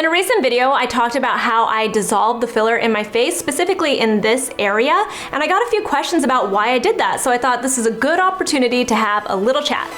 In a recent video, I talked about how I dissolved the filler in my face, specifically in this area, and I got a few questions about why I did that, so I thought this is a good opportunity to have a little chat.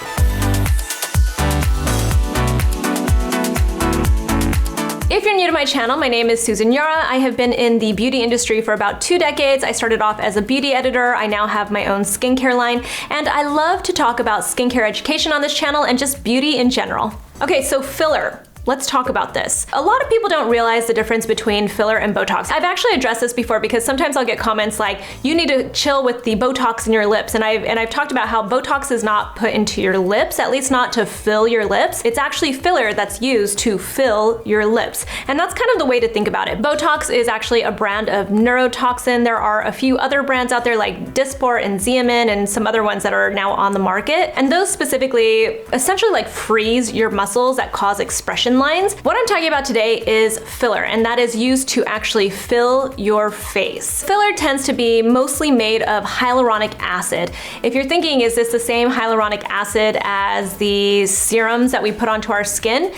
If you're new to my channel, my name is Susan Yara. I have been in the beauty industry for about 2 decades. I started off as a beauty editor. I now have my own skincare line, and I love to talk about skincare education on this channel and just beauty in general. Okay, so filler. Let's talk about this. A lot of people don't realize the difference between filler and Botox. I've actually addressed this before because sometimes I'll get comments like, you need to chill with the Botox in your lips. And I've talked about how Botox is not put into your lips, at least not to fill your lips. It's actually filler that's used to fill your lips. And that's kind of the way to think about it. Botox is actually a brand of neurotoxin. There are a few other brands out there like Dysport and Xeomin and some other ones that are now on the market. And those specifically essentially like freeze your muscles that cause expression lines. What I'm talking about today is filler, and that is used to actually fill your face. Filler tends to be mostly made of hyaluronic acid. If you're thinking, is this the same hyaluronic acid as the serums that we put onto our skin?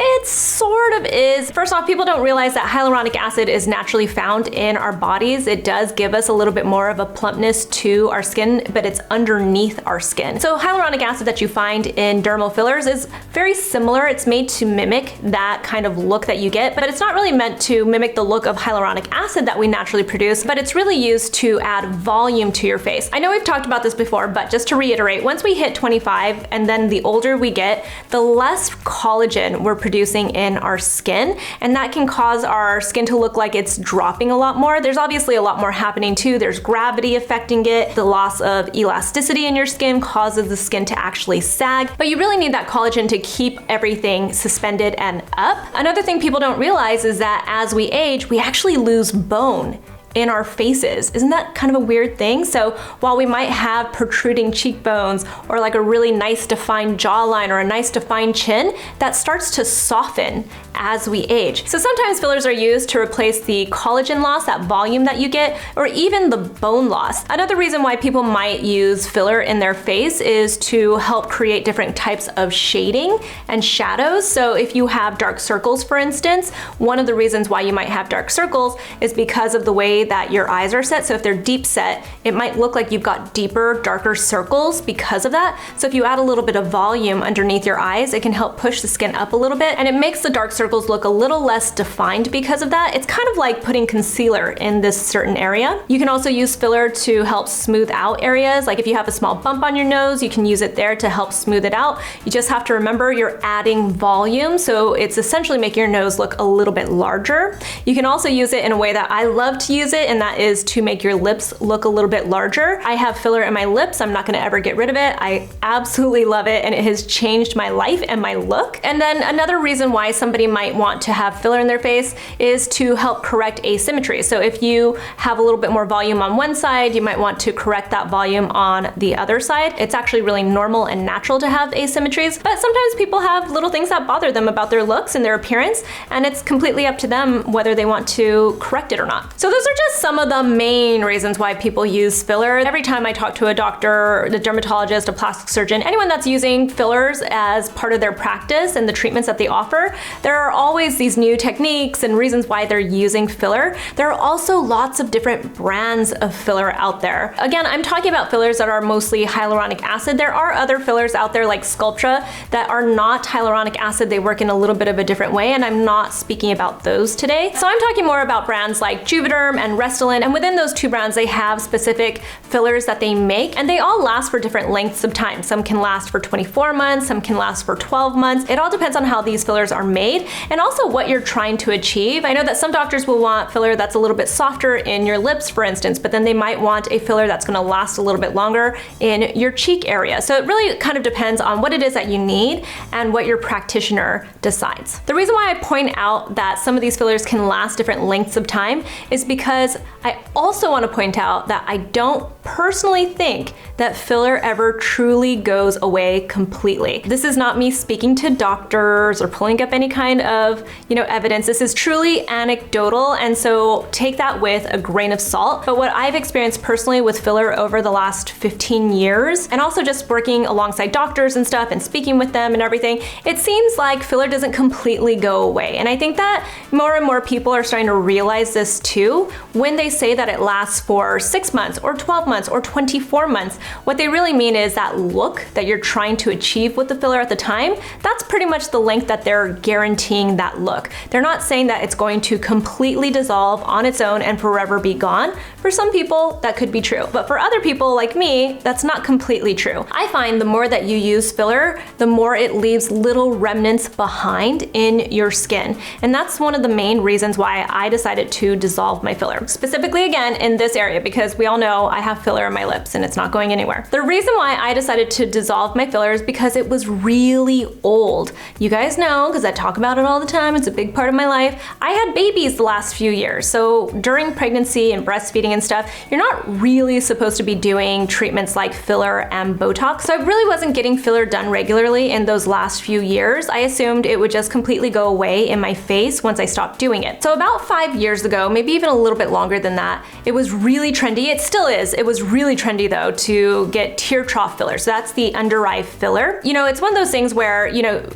It sort of is. First off, people don't realize that hyaluronic acid is naturally found in our bodies. It does give us a little bit more of a plumpness to our skin, but it's underneath our skin. So hyaluronic acid that you find in dermal fillers is very similar. It's made to mimic that kind of look that you get, but it's not really meant to mimic the look of hyaluronic acid that we naturally produce, but it's really used to add volume to your face. I know we've talked about this before, but just to reiterate, once we hit 25 and then the older we get, the less collagen we're producing in our skin, and that can cause our skin to look like it's dropping a lot more. There's obviously a lot more happening too. There's gravity affecting it. The loss of elasticity in your skin causes the skin to actually sag, but you really need that collagen to keep everything suspended and up. Another thing people don't realize is that as we age, we actually lose bone in our faces. Isn't that kind of a weird thing? So while we might have protruding cheekbones or like a really nice defined jawline or a nice defined chin, that starts to soften as we age. So sometimes fillers are used to replace the collagen loss, that volume that you get, or even the bone loss. Another reason why people might use filler in their face is to help create different types of shading and shadows. So if you have dark circles, for instance, one of the reasons why you might have dark circles is because of the way that your eyes are set. So if they're deep set, it might look like you've got deeper, darker circles because of that. So if you add a little bit of volume underneath your eyes, it can help push the skin up a little bit, and it makes the dark circles look a little less defined because of that. It's kind of like putting concealer in this certain area. You can also use filler to help smooth out areas. Like if you have a small bump on your nose, you can use it there to help smooth it out. You just have to remember you're adding volume, so it's essentially making your nose look a little bit larger. You can also use it in a way that I love to use it, and that is to make your lips look a little bit larger. I have filler in my lips. I'm not gonna ever get rid of it. I absolutely love it, and it has changed my life and my look. And then another reason why somebody might want to have filler in their face is to help correct asymmetry. So if you have a little bit more volume on one side, you might want to correct that volume on the other side. It's actually really normal and natural to have asymmetries, but sometimes people have little things that bother them about their looks and their appearance, and it's completely up to them whether they want to correct it or not. So those are just some of the main reasons why people use filler. Every time I talk to a doctor, a dermatologist, a plastic surgeon, anyone that's using fillers as part of their practice and the treatments that they offer, there are always these new techniques and reasons why they're using filler. There are also lots of different brands of filler out there. Again, I'm talking about fillers that are mostly hyaluronic acid. There are other fillers out there like Sculptra that are not hyaluronic acid. They work in a little bit of a different way, and I'm not speaking about those today. So I'm talking more about brands like Juvéderm and Restylane, and within those two brands, they have specific fillers that they make, and they all last for different lengths of time. Some can last for 24 months, some can last for 12 months. It all depends on how these fillers are made and also what you're trying to achieve. I know that some doctors will want filler that's a little bit softer in your lips, for instance, but then they might want a filler that's gonna last a little bit longer in your cheek area. So it really kind of depends on what it is that you need and what your practitioner decides. The reason why I point out that some of these fillers can last different lengths of time is because I also want to point out that I don't personally think that filler ever truly goes away completely. This is not me speaking to doctors or pulling up any kind of, evidence. This is truly anecdotal, and so take that with a grain of salt. But what I've experienced personally with filler over the last 15 years, and also just working alongside doctors and stuff and speaking with them and everything, it seems like filler doesn't completely go away. And I think that more and more people are starting to realize this too. When they say that it lasts for 6 months or 12 months or 24 months, what they really mean is that look that you're trying to achieve with the filler at the time, that's pretty much the length that they're guaranteeing that look. They're not saying that it's going to completely dissolve on its own and forever be gone. For some people, that could be true. But for other people like me, that's not completely true. I find the more that you use filler, the more it leaves little remnants behind in your skin. And that's one of the main reasons why I decided to dissolve my filler. Specifically again, in this area, because we all know I have filler in my lips and it's not going anywhere. The reason why I decided to dissolve my filler is because it was really old. You guys know, because I talk about it all the time, it's a big part of my life. I had babies the last few years. So during pregnancy and breastfeeding and stuff, you're not really supposed to be doing treatments like filler and Botox. So I really wasn't getting filler done regularly in those last few years. I assumed it would just completely go away in my face once I stopped doing it. So about 5 years ago, maybe even a little bit longer than that, it was really trendy. It still is. It was really trendy though to get tear trough filler. So that's the under eye filler. It's one of those things where,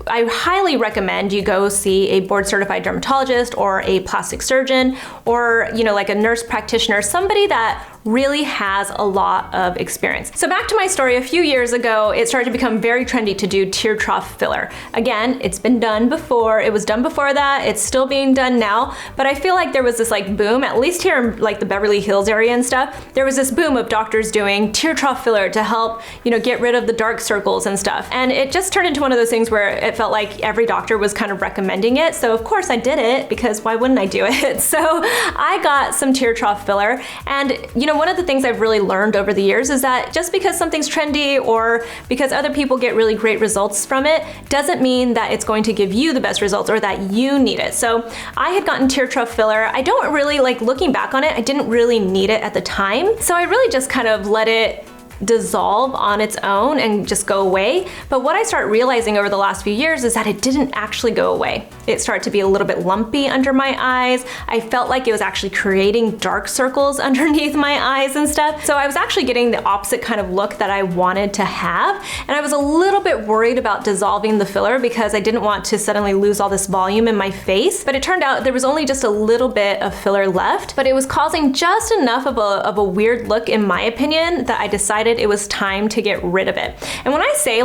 I highly recommend you go see a board certified dermatologist or a plastic surgeon or, like a nurse practitioner, somebody that really has a lot of experience. So back to my story, a few years ago, it started to become very trendy to do tear trough filler. Again, it's been done before. It was done before that. It's still being done now. But I feel like there was this boom, at least here in the Beverly Hills area and stuff, there was this boom of doctors doing tear trough filler to help, get rid of the dark circles and stuff. And it just turned into one of those things where it felt like every doctor was kind of recommending it. So of course I did it, because why wouldn't I do it? So I got some tear trough filler, and one of the things I've really learned over the years is that just because something's trendy or because other people get really great results from it, doesn't mean that it's going to give you the best results or that you need it. So I had gotten tear trough filler. I don't really, looking back on it, I didn't really need it at the time. So I really just kind of let it dissolve on its own and just go away. But what I started realizing over the last few years is that it didn't actually go away. It started to be a little bit lumpy under my eyes. I felt like it was actually creating dark circles underneath my eyes and stuff. So I was actually getting the opposite kind of look that I wanted to have. And I was a little bit worried about dissolving the filler because I didn't want to suddenly lose all this volume in my face. But it turned out there was only just a little bit of filler left, but it was causing just enough of a weird look, in my opinion, that I decided it was time to get rid of it. And when I say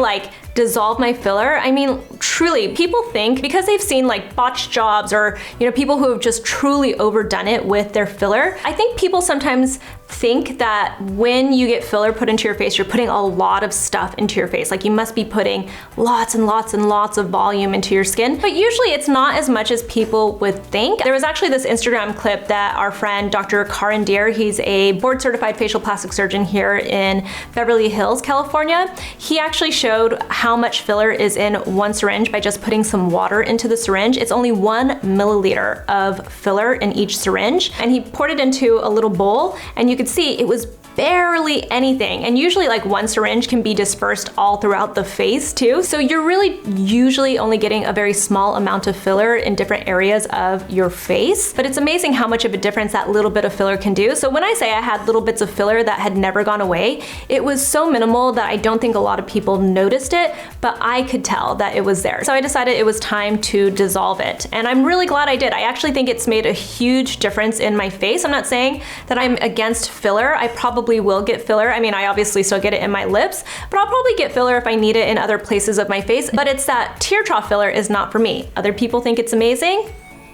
dissolve my filler, I mean, truly, people think because they've seen botched jobs or, people who have just truly overdone it with their filler. I think people sometimes think that when you get filler put into your face, you're putting a lot of stuff into your face. You must be putting lots and lots and lots of volume into your skin. But usually it's not as much as people would think. There was actually this Instagram clip that our friend, Dr. DHIR, he's a board certified facial plastic surgeon here in Beverly Hills, California. He actually showed how much filler is in one syringe by just putting some water into the syringe. It's only 1 milliliter of filler in each syringe. And he poured it into a little bowl, and you could see it was barely anything. And usually one syringe can be dispersed all throughout the face too. So you're really usually only getting a very small amount of filler in different areas of your face. But it's amazing how much of a difference that little bit of filler can do. So when I say I had little bits of filler that had never gone away, it was so minimal that I don't think a lot of people noticed it, but I could tell that it was there. So I decided it was time to dissolve it. And I'm really glad I did. I actually think it's made a huge difference in my face. I'm not saying that I'm against filler. I probably will get filler. I mean, I obviously still get it in my lips, but I'll probably get filler if I need it in other places of my face. But it's that tear trough filler is not for me. Other people think it's amazing.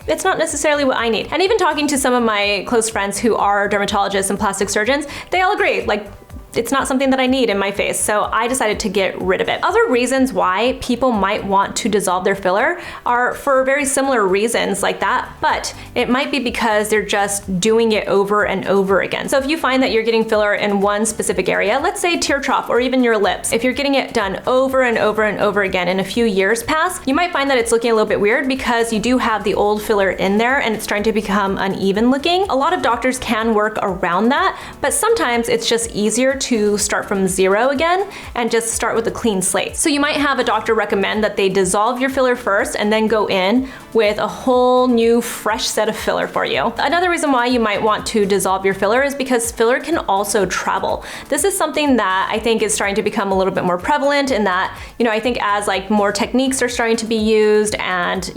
It's not necessarily what I need. And even talking to some of my close friends who are dermatologists and plastic surgeons, they all agree. it's not something that I need in my face, so I decided to get rid of it. Other reasons why people might want to dissolve their filler are for very similar reasons like that, but it might be because they're just doing it over and over again. So if you find that you're getting filler in one specific area, let's say tear trough or even your lips, if you're getting it done over and over and over again and a few years pass, you might find that it's looking a little bit weird because you do have the old filler in there and it's starting to become uneven looking. A lot of doctors can work around that, but sometimes it's just easier to start from zero again and just start with a clean slate. So you might have a doctor recommend that they dissolve your filler first and then go in with a whole new fresh set of filler for you. Another reason why you might want to dissolve your filler is because filler can also travel. This is something that I think is starting to become a little bit more prevalent in that, I think as like more techniques are starting to be used and,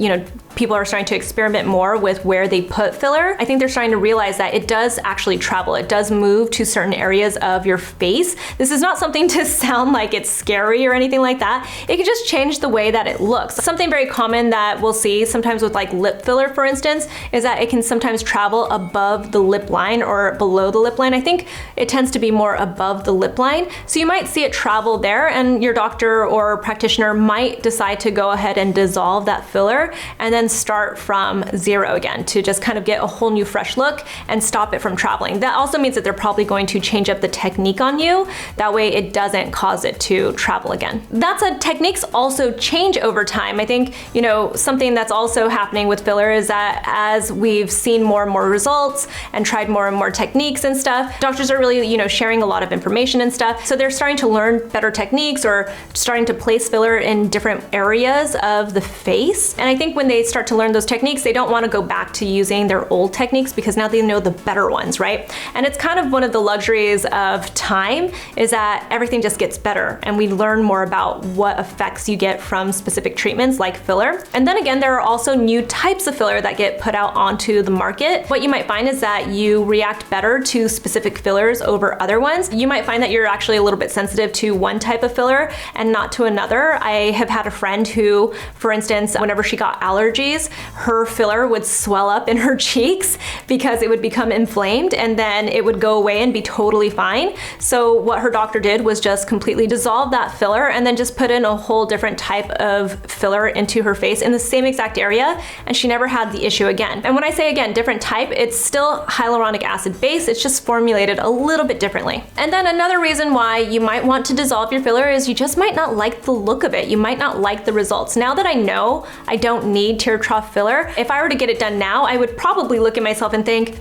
people are starting to experiment more with where they put filler, I think they're starting to realize that it does actually travel. It does move to certain areas of your face. This is not something to sound like it's scary or anything like that. It can just change the way that it looks. Something very common that we'll see sometimes with like lip filler, for instance, is that it can sometimes travel above the lip line or below the lip line. I think it tends to be more above the lip line. So you might see it travel there and your doctor or practitioner might decide to go ahead and dissolve that filler and then start from zero again to just kind of get a whole new fresh look and stop it from traveling. That also means that they're probably going to change up the technique on you. That way it doesn't cause it to travel again. That said, techniques also change over time. I think, something that's also happening with filler is that as we've seen more and more results and tried more and more techniques and stuff, doctors are really, sharing a lot of information and stuff. So they're starting to learn better techniques or starting to place filler in different areas of the face. And I think when they start to learn those techniques, they don't want to go back to using their old techniques because now they know the better ones, right? And it's kind of one of the luxuries of time is that everything just gets better and we learn more about what effects you get from specific treatments like filler. And then again, there are also new types of filler that get put out onto the market. What you might find is that you react better to specific fillers over other ones. You might find that you're actually a little bit sensitive to one type of filler and not to another. I have had a friend who, for instance, whenever she got allergies, her filler would swell up in her cheeks because it would become inflamed and then it would go away and be totally fine. So what her doctor did was just completely dissolve that filler and then just put in a whole different type of filler into her face in the same exact area, and she never had the issue again. And when I say again, different type, it's still hyaluronic acid based, it's just formulated a little bit differently. And then another reason why you might want to dissolve your filler is you just might not like the look of it. You might not like the results. Now that I know I don't need tear trough filler, if I were to get it done now, I would probably look at myself and think,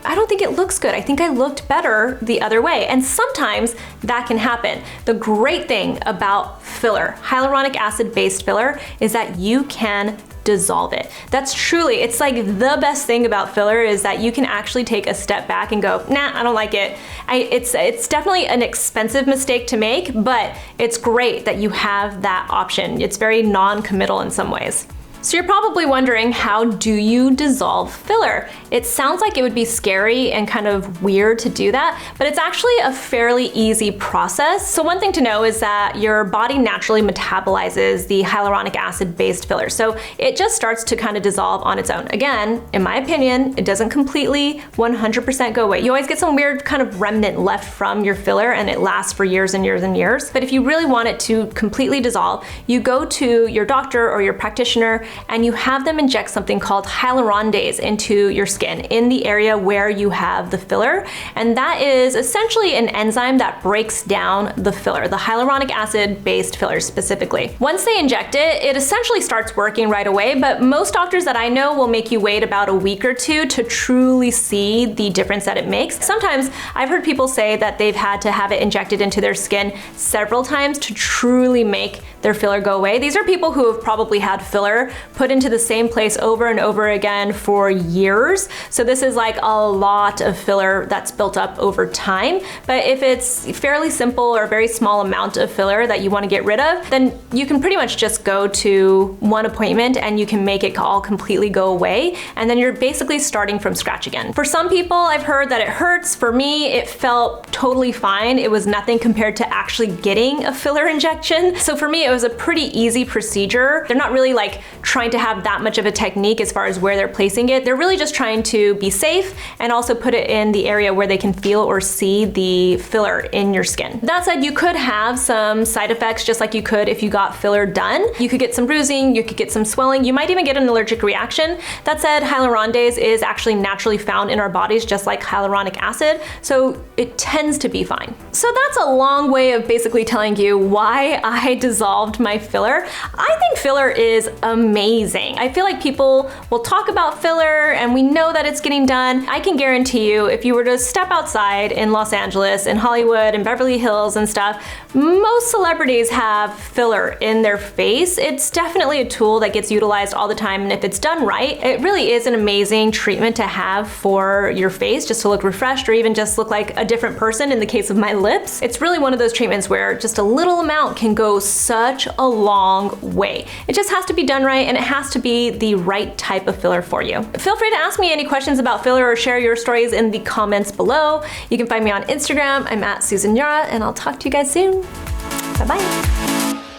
I don't think it looks good. I think I looked better the other way. And sometimes that can happen. The great thing about filler, hyaluronic acid based filler, is that you can dissolve it. That's truly, it's like the best thing about filler is that you can actually take a step back and go, nah, I don't like it. It's definitely an expensive mistake to make, but it's great that you have that option. It's very non-committal in some ways. So you're probably wondering, how do you dissolve filler? It sounds like it would be scary and kind of weird to do that, but it's actually a fairly easy process. So one thing to know is that your body naturally metabolizes the hyaluronic acid based filler. So it just starts to kind of dissolve on its own. Again, in my opinion, it doesn't completely 100% go away. You always get some weird kind of remnant left from your filler and it lasts for years and years and years. But if you really want it to completely dissolve, you go to your doctor or your practitioner and you have them inject something called hyaluronidase into your skin in the area where you have the filler. And that is essentially an enzyme that breaks down the filler, the hyaluronic acid based filler specifically. Once they inject it, it essentially starts working right away, but most doctors that I know will make you wait about a week or two to truly see the difference that it makes. Sometimes I've heard people say that they've had to have it injected into their skin several times to truly make their filler go away. These are people who have probably had filler put into the same place over and over again for years. So this is like a lot of filler that's built up over time. But if it's fairly simple or a very small amount of filler that you want to get rid of, then you can pretty much just go to one appointment and you can make it all completely go away. And then you're basically starting from scratch again. For some people, I've heard that it hurts. For me, it felt totally fine. It was nothing compared to actually getting a filler injection. So for me, it was a pretty easy procedure. They're not really like trying to have that much of a technique as far as where they're placing it. They're really just trying to be safe and also put it in the area where they can feel or see the filler in your skin. That said, you could have some side effects just like you could if you got filler done. You could get some bruising, you could get some swelling, you might even get an allergic reaction. That said, hyaluronidase is actually naturally found in our bodies just like hyaluronic acid, so it tends to be fine. So that's a long way of basically telling you why I dissolved my filler. I think filler is amazing. I feel like people will talk about filler and we know that it's getting done. I can guarantee you if you were to step outside in Los Angeles, in Hollywood, in Beverly Hills and stuff, most celebrities have filler in their face. It's definitely a tool that gets utilized all the time, and if it's done right, it really is an amazing treatment to have for your face, just to look refreshed or even just look like a different person in the case of my lips. It's really one of those treatments where just a little amount can go such a long way. It just has to be done right, and it has to be the right type of filler for you. Feel free to ask me any questions about filler or share your stories in the comments below. You can find me on Instagram. I'm at Susan Yara, and I'll talk to you guys soon. Bye-bye.